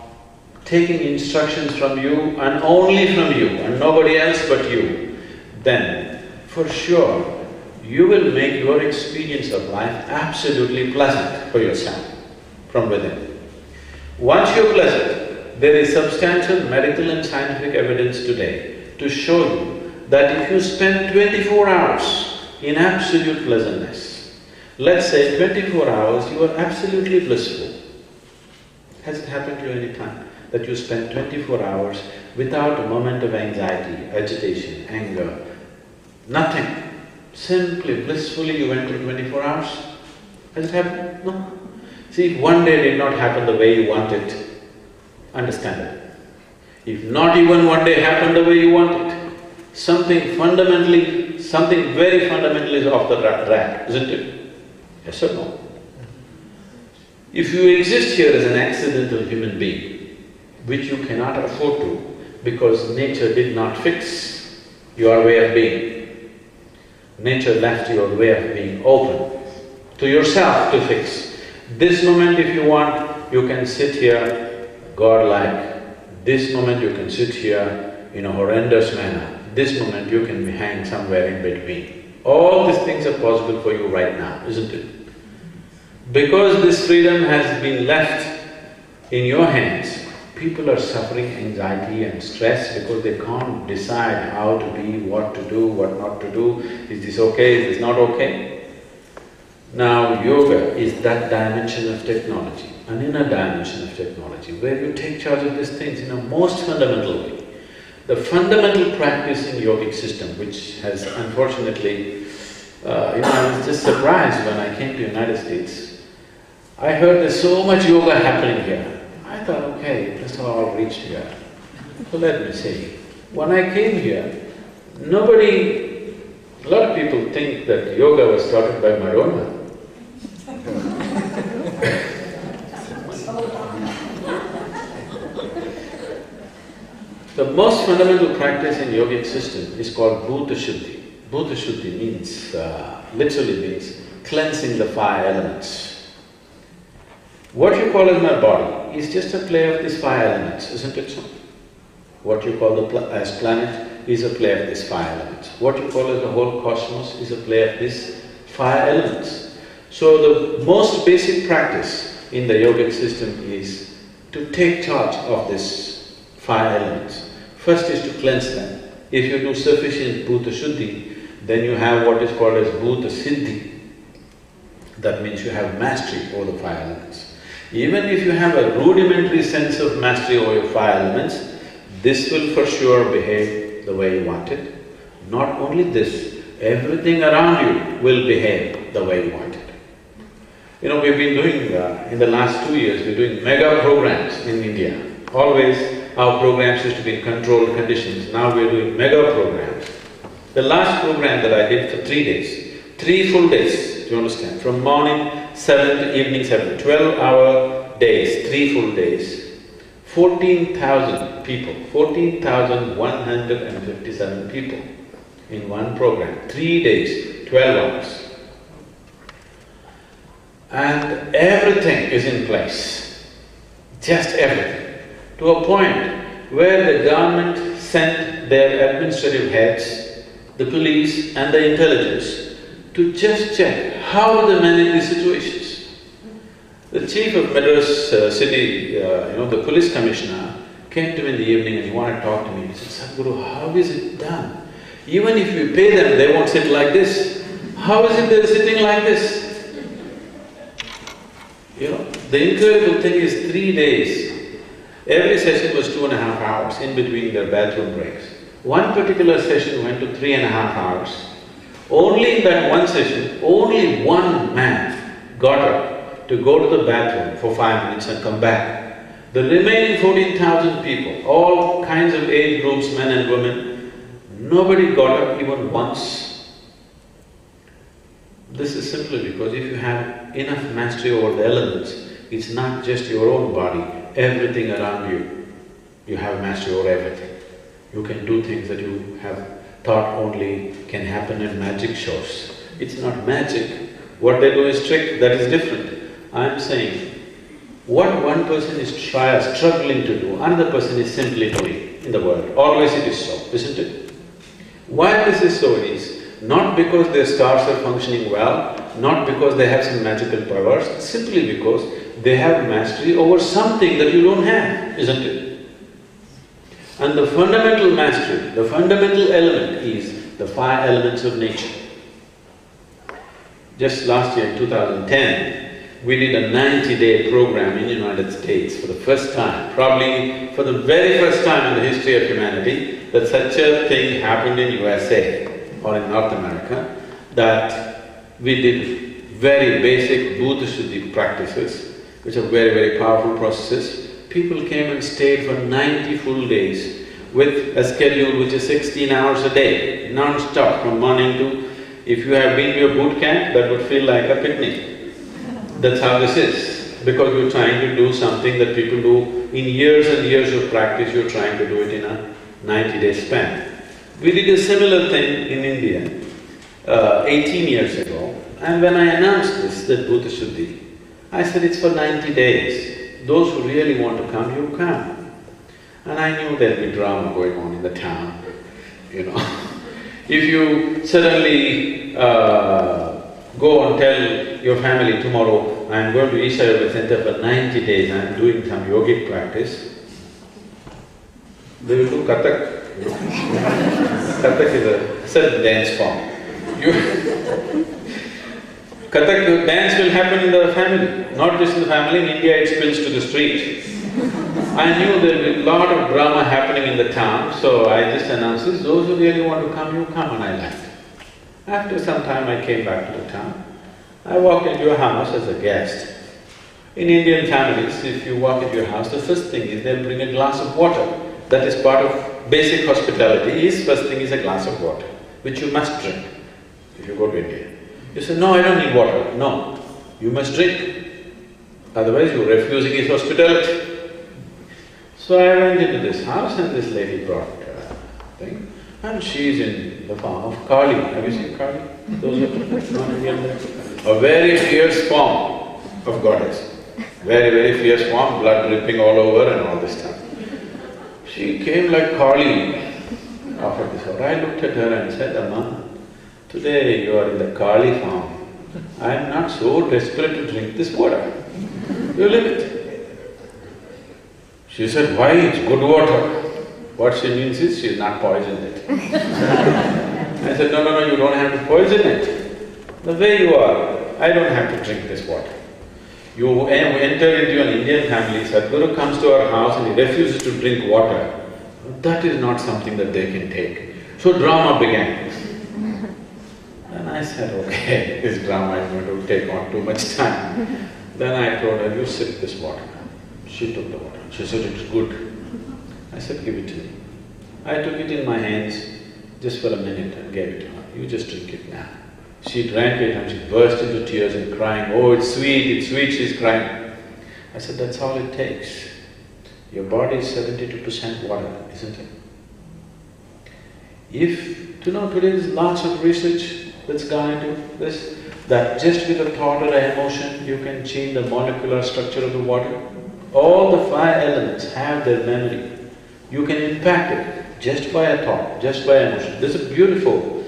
taking instructions from you and only from you and nobody else but you, then for sure you will make your experience of life absolutely pleasant for yourself from within. Once you're pleasant, there is substantial medical and scientific evidence today to show you that if you spend 24 hours in absolute pleasantness, let's say 24 hours you are absolutely blissful. Has it happened to you any time that you spend 24 hours without a moment of anxiety, agitation, anger, nothing? Simply, blissfully you went through 24 hours? Has it happened? No. See, if one day did not happen the way you want it, understand it. If not even one day happened the way you want it, something fundamentally, something very fundamental is off the track, isn't it? Yes or no? If you exist here as an accidental human being, which you cannot afford to because nature did not fix your way of being, nature left your way of being open to yourself to fix. This moment if you want, you can sit here godlike. This moment you can sit here in a horrendous manner. This moment you can be hanged somewhere in between. All these things are possible for you right now, isn't it? Because this freedom has been left in your hands, people are suffering anxiety and stress because they can't decide how to be, what to do, what not to do. Is this okay, is this not okay? Now, yoga is that dimension of technology, an inner dimension of technology, where you take charge of these things in a most fundamental way. The fundamental practice in yogic system, which has unfortunately… I was just surprised when I came to United States. I heard there's so much yoga happening here. I thought, okay, that's how I'll reach here. So let me see. When I came here, nobody… a lot of people think that yoga was started by Madonna. The most fundamental practice in yogic system is called Bhuta Shuddhi. Bhuta Shuddhi means… literally means cleansing the five elements. What you call as my body is just a play of these five elements, isn't it so? What you call as planet is a play of these five elements. What you call as the whole cosmos is a play of these five elements. So the most basic practice in the yogic system is to take charge of these five elements. First is to cleanse them. If you do sufficient Bhuta Shuddhi, then you have what is called as Bhuta Siddhi. That means you have mastery over the five elements. Even if you have a rudimentary sense of mastery over your five elements, this will for sure behave the way you want it. Not only this, everything around you will behave the way you want it. You know, we've been doing… in the last 2 years, we're doing mega programs in India. Always our programs used to be in controlled conditions, now we're doing mega programs. The last program that I did for 3 days, 3 full days, do you understand? From morning 7 to evening 7, 12-hour days, 3 full days. 14,000 people, 14,157 people in one program, 3 days, 12 hours. And everything is in place, just everything, to a point where the government sent their administrative heads, the police and the intelligence to just check how they manage these situations. The chief of Madras city, the police commissioner, came to me in the evening and he wanted to talk to me. He said, Sadhguru, how is it done? Even if you pay them, they won't sit like this. How is it they're sitting like this? The incredible thing is 3 days. Every session was 2.5 hours in between their bathroom breaks. One particular session went to 3.5 hours. Only in that one session, only one man got up to go to the bathroom for 5 minutes and come back. The remaining 14,000 people, all kinds of age groups, men and women, nobody got up even once. This is simply because if you have enough mastery over the elements, it's not just your own body, everything around you, you have mastery over everything. You can do things that you have thought only can happen in magic shows. It's not magic. What they do is trick, that is different. I'm saying, what one person is struggling to do, another person is simply doing in the world. Always it is so, isn't it? Why this is so is, not because their stars are functioning well, not because they have some magical powers, simply because they have mastery over something that you don't have, isn't it? And the fundamental mastery, the fundamental element is the 5 elements of nature. Just last year, in 2010, we did a 90-day program in the United States for the first time, probably for the very first time in the history of humanity, that such a thing happened in USA or in North America, that we did very basic Bhuta Shuddhi practices, which are very, very powerful processes. People came and stayed for 90 full days with a schedule which is 16 hours a day, non-stop, from morning to… If you have been to a boot camp, that would feel like a picnic. That's how this is, because you're trying to do something that people do in years and years of practice, you're trying to do it in a 90-day span. We did a similar thing in India 18 years ago, and when I announced this, that Bhuta Shuddhi, I said it's for 90 days. Those who really want to come, you come. And I knew there'd be drama going on in the town, If you suddenly go and tell your family tomorrow, I'm going to Isha Yoga Center for 90 days, I'm doing some yogic practice, they will do Kathak. Kathak is a self-dance form. Kathak dance will happen in the family, not just in the family, in India it spills to the street. I knew there would be a lot of drama happening in the town, so I just announced this, those who really want to come, you come, and I left. After some time I came back to the town. I walked into a house as a guest. In Indian families, if you walk into your house, the first thing is they'll bring a glass of water. That is part of basic hospitality, first thing is a glass of water, which you must drink if you go to India. You say, no, I don't need water. No, you must drink, otherwise you're refusing his hospitality. So I went into this house and this lady brought a thing, and she's in the form of Kali. Have you seen Kali? Those are non-Indian there. A very fierce form of goddess. Very, very fierce form, blood dripping all over and all this stuff. She came like Kali, offered this water. I looked at her and said, Amma, today you are in the Kali form. I am not so desperate to drink this water. You leave it. She said, why? It's good water. What she means is, she's not poisoned it. I said, no, you don't have to poison it. The way you are, I don't have to drink this water. You enter into an Indian family, Sadhguru comes to our house and he refuses to drink water. That is not something that they can take. So drama began. And I said, okay, this drama is going to take on too much time. Then I told her, you sip this water. She took the water. She said, it's good. I said, give it to me. I took it in my hands just for a minute and gave it to her. You just drink it now. She drank it and she burst into tears and crying, "Oh, it's sweet, she's crying." I said, that's all it takes. Your body is 72% water, isn't it? Today there's lots of research that's gone into this, that just with a thought or an emotion, you can change the molecular structure of the water. All the 5 elements have their memory. You can impact it just by a thought, just by emotion. There's a beautiful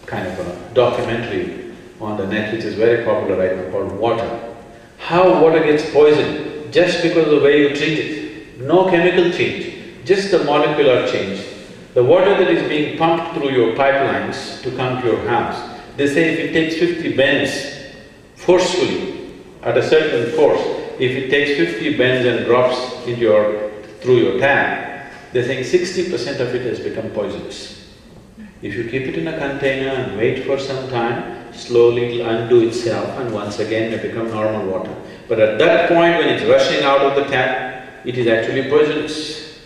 kind of a documentary on the net which is very popular right now called Water. How water gets poisoned just because of the way you treat it. No chemical change, just the molecular change. The water that is being pumped through your pipelines to come to your house, they say if it takes 50 bends forcefully, at a certain force, if it takes 50 bends and drops through your tap, they're saying 60% of it has become poisonous. If you keep it in a container and wait for some time, slowly it'll undo itself and once again it become normal water. But at that point when it's rushing out of the tap, it is actually poisonous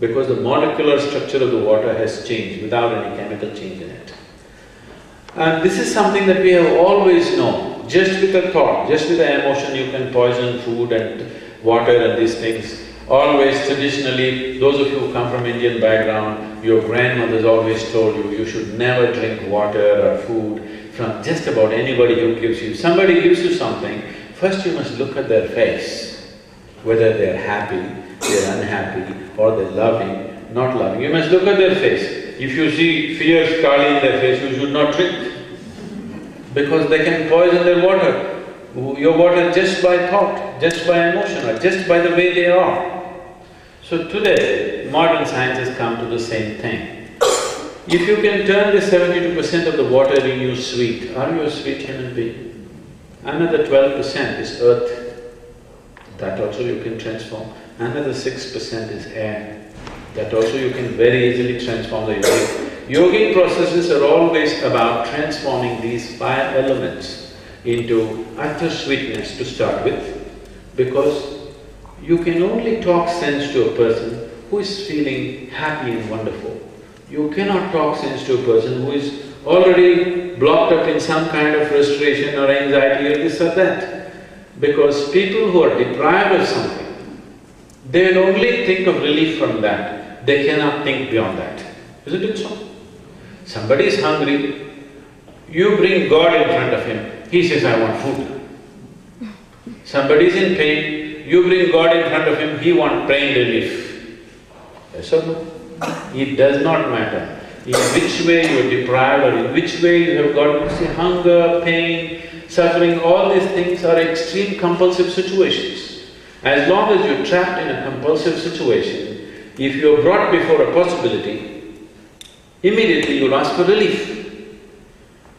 because the molecular structure of the water has changed without any chemical change in it. And this is something that we have always known. Just with a thought, just with an emotion, you can poison food and water and these things. Always traditionally, those of you who come from Indian background, your grandmothers always told you, you should never drink water or food from just about anybody who gives you. If somebody gives you something, first you must look at their face, whether they're happy, they're unhappy, or they're loving, not loving. You must look at their face. If you see fear scarring in their face, you should not drink, because they can poison their water. Your water just by thought, just by emotion, or just by the way they are. So today, modern science has come to the same thing. If you can turn this 72% of the water in you sweet, are you a sweet human being? Another 12% is earth, that also you can transform. Another 6% is air, that also you can very easily transform the yogic. Yogic processes are always about transforming these 5 elements into utter sweetness to start with, because you can only talk sense to a person who is feeling happy and wonderful. You cannot talk sense to a person who is already blocked up in some kind of frustration or anxiety or this or that. Because people who are deprived of something, they will only think of relief from that, they cannot think beyond that. Isn't it so? Somebody is hungry, you bring God in front of him, he says, I want food. Somebody is in pain, you bring God in front of him, he wants pain relief. Yes or no? It does not matter in which way you are deprived or in which way you have got… See, hunger, pain, suffering, all these things are extreme compulsive situations. As long as you're trapped in a compulsive situation, if you're brought before a possibility, immediately you'll ask for relief.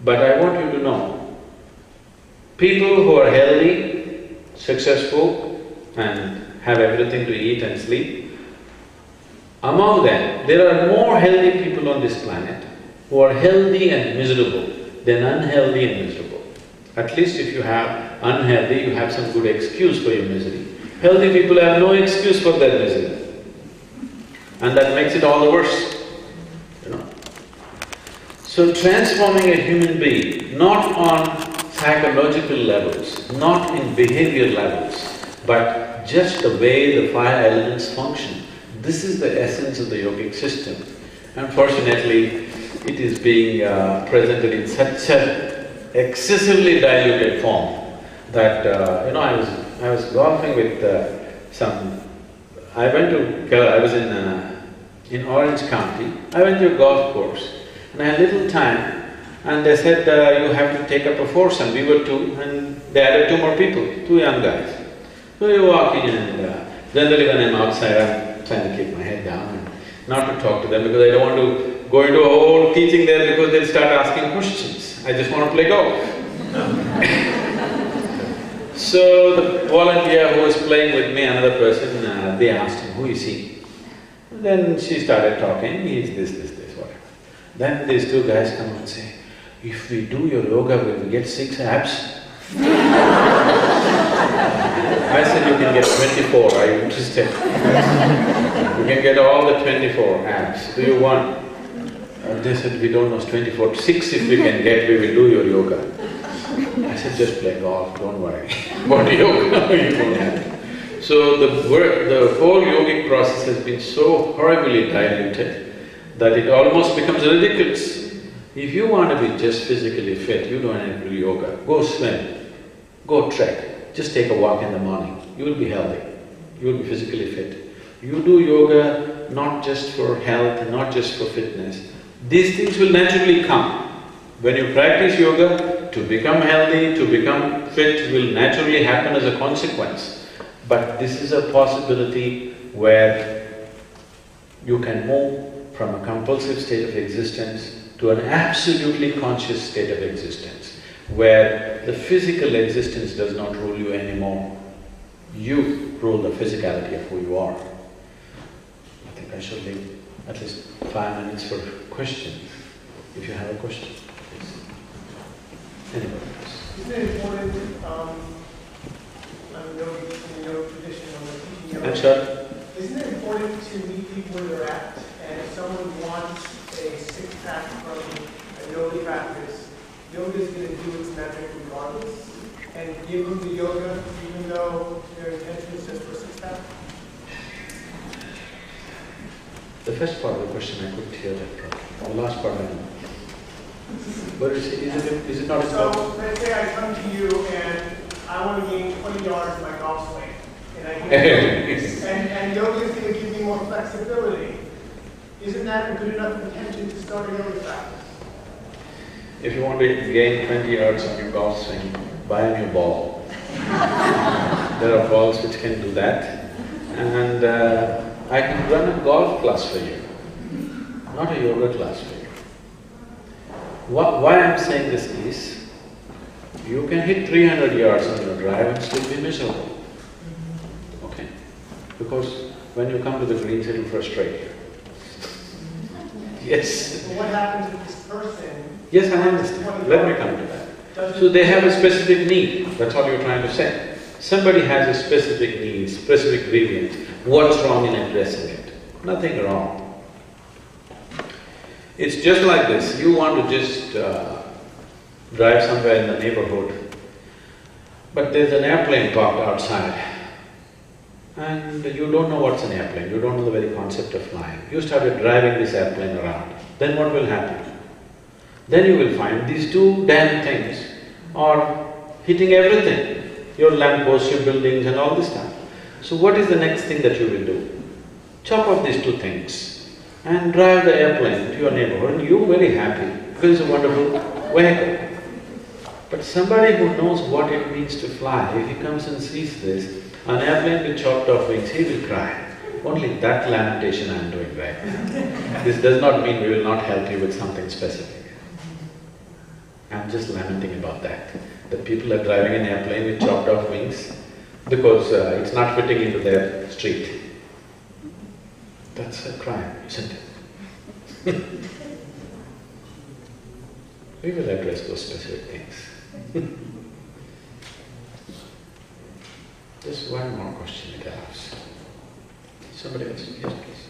But I want you to know, people who are healthy, successful and have everything to eat and sleep, among them, there are more healthy people on this planet who are healthy and miserable than unhealthy and miserable. At least if you have unhealthy, you have some good excuse for your misery. Healthy people have no excuse for their misery. And that makes it all the worse, you know. So transforming a human being, not on psychological levels, not in behavior levels, but just the way the 5 elements function. This is the essence of the yogic system. Unfortunately, it is being presented in such an excessively diluted form that, I was golfing with I was in Orange County, I went to a golf course and I had little time and they said, you have to take up a foursome. We were 2 and they added 2 more people, 2 young guys. So we walk in and generally when I'm outside, I'm trying to keep my head down and not to talk to them because I don't want to go into a whole teaching there because they'll start asking questions. I just want to play golf. So the volunteer who was playing with me, another person, they asked him, who is he? Then she started talking, he is this, whatever. Then these 2 guys come and say, if we do your yoga, will we get 6 abs? I said, you can get 24, are you interested? You can get all the 24 abs, do you want? They said, we don't know, it's 24/6, if we can get, we will do your yoga. I said, just play golf, don't worry about yoga, you won't have it. So the whole yogic process has been so horribly diluted that it almost becomes ridiculous. If you want to be just physically fit, you don't have to do yoga. Go swim, go trek, just take a walk in the morning, you will be healthy, you will be physically fit. You do yoga not just for health, not just for fitness, these things will naturally come. When you practice yoga, to become healthy, to become fit will naturally happen as a consequence. But this is a possibility where you can move from a compulsive state of existence to an absolutely conscious state of existence, where the physical existence does not rule you anymore. You rule the physicality of who you are. I think I should leave at least 5 minutes for questions, if you have a question, please. Anybody else? Isn't it important, in your tradition, on the teaching yoga, I'm sorry? isn't it important to meet people where they're at? And if someone wants a six-pack from a yoga practice, yoga is going to do its magic regardless, and give them the yoga even though their intention is just for six-pack? The first part of the question I couldn't hear that properly. The last part I know. But is it not important? So, let's say I come to you and I want to gain 20 yards in my golf swing, and I and yoga is going to give me more flexibility. Isn't that a good enough intention to start a yoga practice? If you want to gain 20 yards on your golf swing, buy a new ball. There are balls which can do that. And I can run a golf class for you, not a yoga class for you. Why I'm saying this is, you can hit 300 yards on your drive and still be miserable. Okay? Because when you come to the greens, it'll frustrate you. Yes. So what happens if this person… Yes, I understand. Let me come to that. So they have a specific need, that's all you're trying to say. Somebody has a specific need, specific grievance. What's wrong in addressing it? Nothing wrong. It's just like this, you want to just drive somewhere in the neighborhood, but there's an airplane parked outside, and you don't know what's an airplane, you don't know the very concept of flying. You started driving this airplane around, then what will happen? Then you will find these two damn things are hitting everything, your lampposts, your buildings and all this stuff. So what is the next thing that you will do? Chop off these two things and drive the airplane to your neighborhood, and you're very happy because it's a wonderful vehicle. But somebody who knows what it means to fly, if he comes and sees this, an airplane with chopped off wings, he will cry. Only that lamentation I'm doing right now. This does not mean we will not help you with something specific. I'm just lamenting about that people are driving an airplane with chopped off wings because it's not fitting into their street. That's a crime, isn't it? We will address those specific things. Just one more question to ask. Somebody else? Yes, please.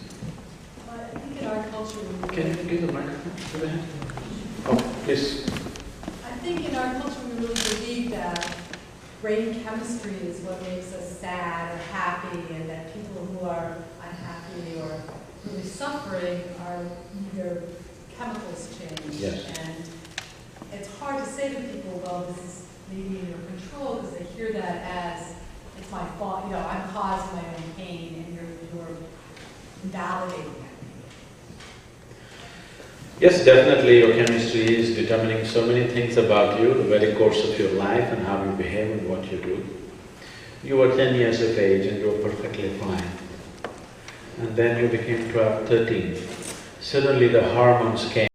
I think in our culture we Can you give the microphone to the hand? Oh, please. I think in our culture we really believe that brain chemistry is what makes us sad or happy, and that people who are unhappy or really suffering are their chemicals change. Yes. And it's hard to say to people, well, this is maybe in your control, because they hear that as it's my fault, I'm causing my own pain, and you're invalidating it. Yes, definitely your chemistry is determining so many things about you, the very course of your life and how you behave and what you do. You were 10 years of age and you were perfectly fine. And then you became 12, 13. Suddenly the hormones came.